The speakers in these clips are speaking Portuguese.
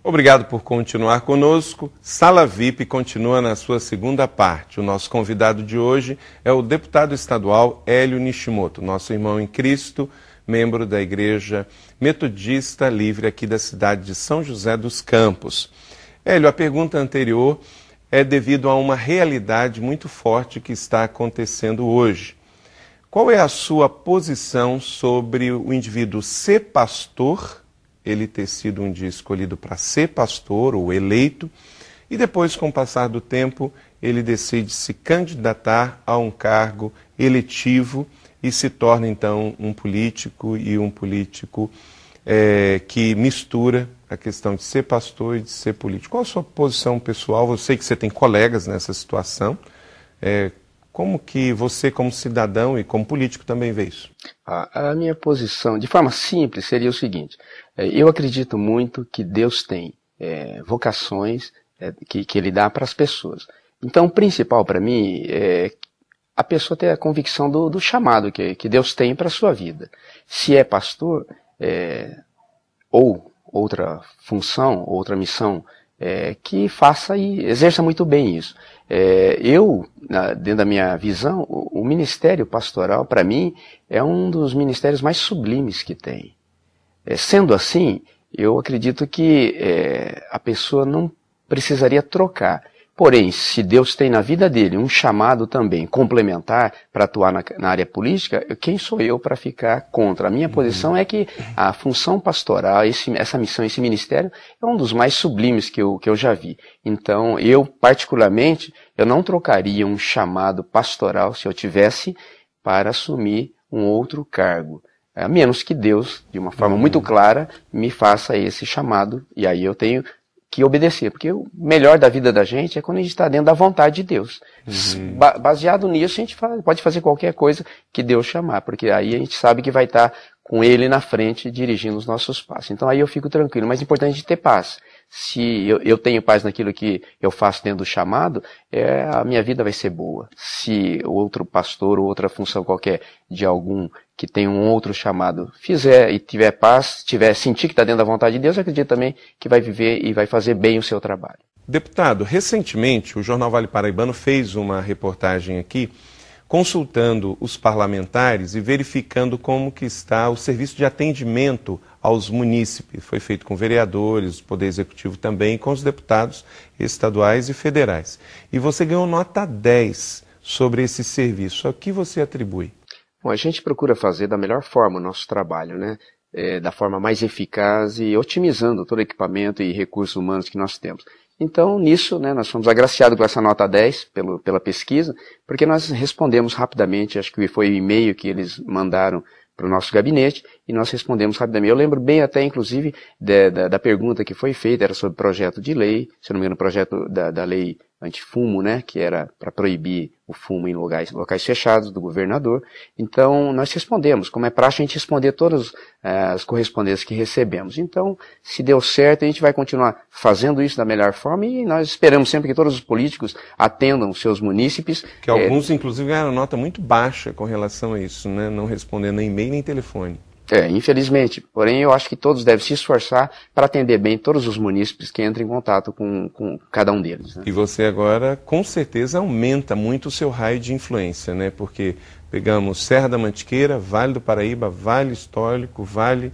Obrigado por continuar conosco. Sala VIP continua na sua segunda parte. O nosso convidado de hoje é o deputado estadual Hélio Nishimoto, nosso irmão em Cristo, membro da Igreja Metodista Livre aqui da cidade de São José dos Campos. Hélio, a pergunta anterior é devido a uma realidade muito forte que está acontecendo hoje. Qual é a sua posição sobre o indivíduo ser pastor, ele ter sido um dia escolhido para ser pastor ou eleito, e depois, com o passar do tempo, ele decide se candidatar a um cargo eletivo e se torna, então, um político que mistura a questão de ser pastor e de ser político. Qual a sua posição pessoal? Eu sei que você tem colegas nessa situação. Como que você, como cidadão e como político, também vê isso? A minha posição, de forma simples, seria o seguinte. Eu acredito muito que Deus tem vocações que Ele dá para as pessoas. Então, o principal para mim é a pessoa ter a convicção do chamado que Deus tem para a sua vida. Se é pastor, ou outra função, outra missão, que faça e exerça muito bem isso. Dentro da minha visão, o ministério pastoral, para mim, é um dos ministérios mais sublimes que tem. Sendo assim, eu acredito que a pessoa não precisaria trocar. Porém, se Deus tem na vida dele um chamado também complementar para atuar na área política, quem sou eu para ficar contra? A minha posição é que a função pastoral, essa missão, esse ministério, é um dos mais sublimes que eu já vi. Então, eu, particularmente, eu não trocaria um chamado pastoral, se eu tivesse, para assumir um outro cargo. A menos que Deus, de uma forma muito clara, me faça esse chamado, e aí eu tenho que obedecer, porque o melhor da vida da gente é quando a gente está dentro da vontade de Deus. Baseado nisso, a gente pode fazer qualquer coisa que Deus chamar, porque aí a gente sabe que vai estar com Ele na frente, dirigindo os nossos passos. Então aí eu fico tranquilo, mas é importante ter paz. Se eu tenho paz naquilo que eu faço dentro do chamado, a minha vida vai ser boa. Se outro pastor ou outra função qualquer de algum que tem um outro chamado fizer e tiver paz, sentir que está dentro da vontade de Deus, eu acredito também que vai viver e vai fazer bem o seu trabalho. Deputado, recentemente o Jornal Vale Paraibano fez uma reportagem aqui consultando os parlamentares e verificando como que está o serviço de atendimento aos munícipes. Foi feito com vereadores, o Poder Executivo também, com os deputados estaduais e federais. E você ganhou nota 10 sobre esse serviço. A que você atribui? Bom, a gente procura fazer da melhor forma o nosso trabalho, né? Da forma mais eficaz e otimizando todo o equipamento e recursos humanos que nós temos. Então, nisso, né, nós fomos agraciados com essa nota 10 pela pesquisa, porque nós respondemos rapidamente, acho que foi o e-mail que eles mandaram para o nosso gabinete, e nós respondemos rapidamente. Eu lembro bem até, inclusive, da pergunta que foi feita, era sobre projeto de lei, se não me engano, projeto da lei antifumo, né, que era para proibir o fumo em locais fechados do governador. Então, nós respondemos, como é praxe a gente responder todas as correspondências que recebemos. Então, se deu certo, a gente vai continuar fazendo isso da melhor forma e nós esperamos sempre que todos os políticos atendam os seus munícipes. Que alguns, inclusive, ganharam nota muito baixa com relação a isso, né, não respondendo nem e-mail nem telefone. Infelizmente. Porém, eu acho que todos devem se esforçar para atender bem todos os munícipes que entram em contato com cada um deles. Né? E você agora, com certeza, aumenta muito o seu raio de influência, né? Porque pegamos Serra da Mantiqueira, Vale do Paraíba, Vale Histórico, Vale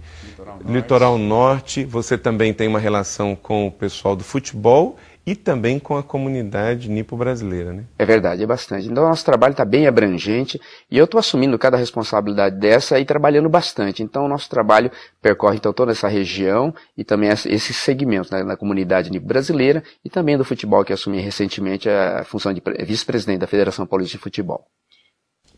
Litoral Norte. Você também tem uma relação com o pessoal do futebol e também com a comunidade nipo-brasileira, né? É verdade, é bastante. Então, o nosso trabalho está bem abrangente e eu estou assumindo cada responsabilidade dessa e trabalhando bastante. Então, o nosso trabalho percorre então, toda essa região e também esses segmentos, né, na comunidade nipo-brasileira e também do futebol, que assumi recentemente a função de vice-presidente da Federação Paulista de Futebol.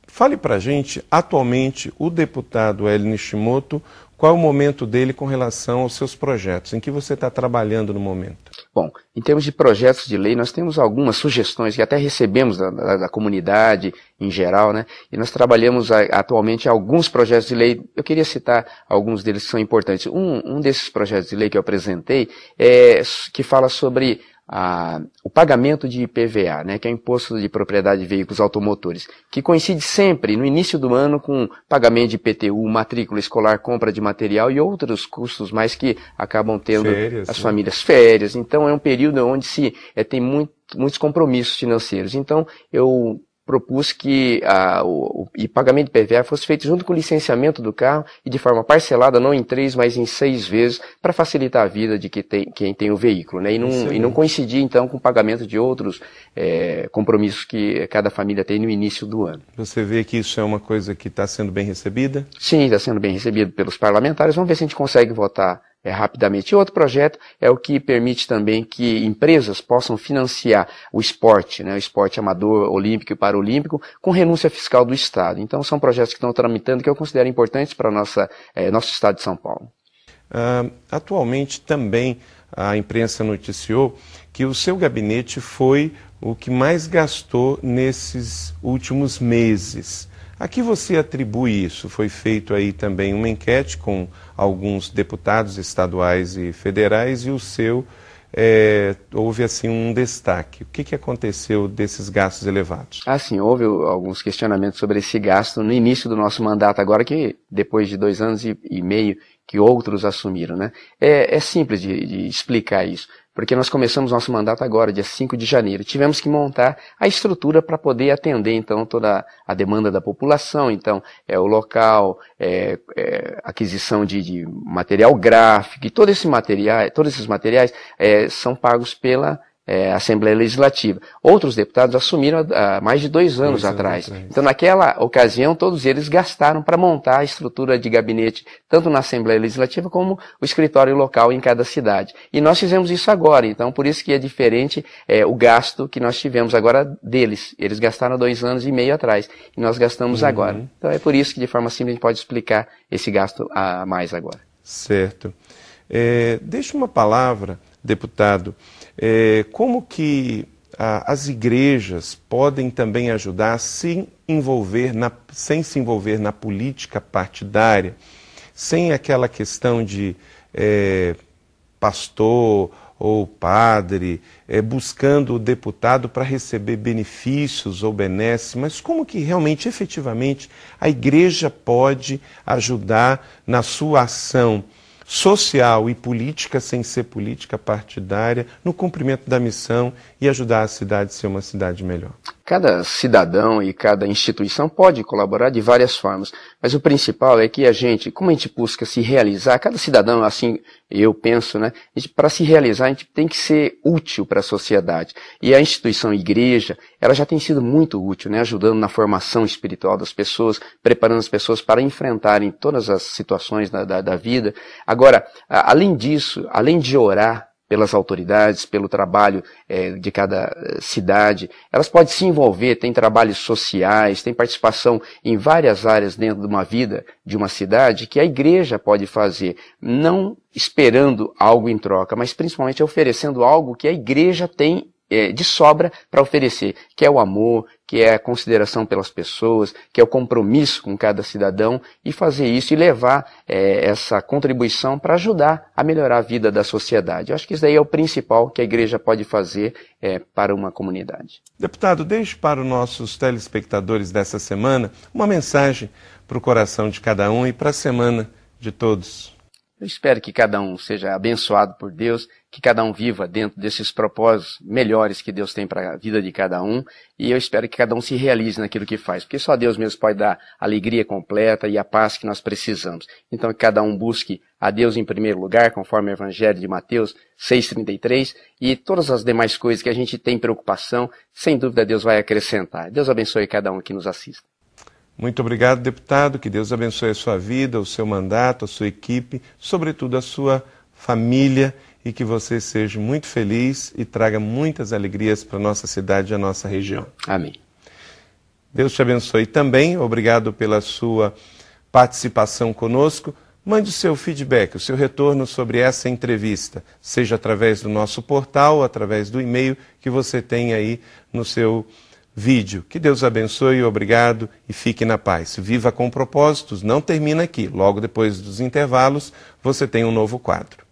Fale para a gente, atualmente, o deputado Hélio Nishimoto, qual é o momento dele com relação aos seus projetos? Em que você está trabalhando no momento? Bom, em termos de projetos de lei, nós temos algumas sugestões que até recebemos da comunidade em geral, né? E nós trabalhamos atualmente alguns projetos de lei. Eu queria citar alguns deles que são importantes. Um desses projetos de lei que eu apresentei que fala sobre o pagamento de IPVA, né, que é o Imposto de Propriedade de Veículos Automotores, que coincide sempre no início do ano com pagamento de IPTU, matrícula escolar, compra de material e outros custos mais que acabam tendo férias, as né? famílias, férias. Então é um período onde tem muitos compromissos financeiros. Então eu propus que o pagamento de IPVA fosse feito junto com o licenciamento do carro e de forma parcelada, não em 3, mas em 6 vezes, para facilitar a vida de quem tem o veículo, né? E não coincidir, então, com o pagamento de outros compromissos que cada família tem no início do ano. Você vê que isso é uma coisa que está sendo bem recebida? Sim, está sendo bem recebido pelos parlamentares. Vamos ver se a gente consegue votar rapidamente. E outro projeto é o que permite também que empresas possam financiar o esporte, né, o esporte amador, olímpico e paralímpico, com renúncia fiscal do Estado. Então são projetos que estão tramitando que eu considero importantes para nosso Estado de São Paulo. Atualmente também a imprensa noticiou que o seu gabinete foi o que mais gastou nesses últimos meses. A que você atribui isso? Foi feito aí também uma enquete com alguns deputados estaduais e federais e o seu houve assim um destaque. O que aconteceu desses gastos elevados? Sim, houve alguns questionamentos sobre esse gasto no início do nosso mandato, agora que depois de 2 anos e meio que outros assumiram, né? É simples de explicar isso. Porque nós começamos nosso mandato agora, dia 5 de janeiro. Tivemos que montar a estrutura para poder atender, então, toda a demanda da população. Então, o local, aquisição de material gráfico, e todos esses materiais são pagos pela Assembleia Legislativa. Outros deputados assumiram há mais de 2 anos atrás. Então, naquela ocasião, todos eles gastaram para montar a estrutura de gabinete, tanto na Assembleia Legislativa como o escritório local em cada cidade. E nós fizemos isso agora, então por isso que é diferente o gasto que nós tivemos agora deles. Eles gastaram 2 anos e meio atrás, e nós gastamos agora. Então é por isso que de forma simples a gente pode explicar esse gasto a mais agora. Certo. Deixa uma palavra, deputado, como que as igrejas podem também ajudar sem se envolver na política partidária, sem aquela questão de pastor ou padre buscando o deputado para receber benefícios ou benesses, mas como que realmente, efetivamente, a igreja pode ajudar na sua ação social e política, sem ser política partidária, no cumprimento da missão e ajudar a cidade a ser uma cidade melhor? Cada cidadão e cada instituição pode colaborar de várias formas, mas o principal é que como a gente busca se realizar, cada cidadão, assim eu penso, né, para se realizar a gente tem que ser útil para a sociedade. E a instituição igreja, ela já tem sido muito útil, né, ajudando na formação espiritual das pessoas, preparando as pessoas para enfrentarem todas as situações da vida. Agora, além disso, além de orar pelas autoridades, pelo trabalho de cada cidade, elas podem se envolver, tem trabalhos sociais, tem participação em várias áreas dentro de uma vida, de uma cidade, que a igreja pode fazer, não esperando algo em troca, mas principalmente oferecendo algo que a igreja tem de sobra para oferecer, que é o amor, que é a consideração pelas pessoas, que é o compromisso com cada cidadão, e fazer isso e levar essa contribuição para ajudar a melhorar a vida da sociedade. Eu acho que isso daí é o principal que a igreja pode fazer para uma comunidade. Deputado, deixe para os nossos telespectadores dessa semana uma mensagem para o coração de cada um e para a semana de todos. Eu espero que cada um seja abençoado por Deus, que cada um viva dentro desses propósitos melhores que Deus tem para a vida de cada um, e eu espero que cada um se realize naquilo que faz, porque só Deus mesmo pode dar a alegria completa e a paz que nós precisamos. Então que cada um busque a Deus em primeiro lugar, conforme o Evangelho de Mateus 6,33, e todas as demais coisas que a gente tem preocupação, sem dúvida Deus vai acrescentar. Deus abençoe cada um que nos assista. Muito obrigado, deputado. Que Deus abençoe a sua vida, o seu mandato, a sua equipe, sobretudo a sua família, e que você seja muito feliz e traga muitas alegrias para a nossa cidade e a nossa região. Amém. Deus te abençoe também. Obrigado pela sua participação conosco. Mande o seu feedback, o seu retorno sobre essa entrevista, seja através do nosso portal ou através do e-mail que você tem aí no seu vídeo. Que Deus abençoe, obrigado e fique na paz. Viva com propósitos, não termina aqui. Logo depois dos intervalos, você tem um novo quadro.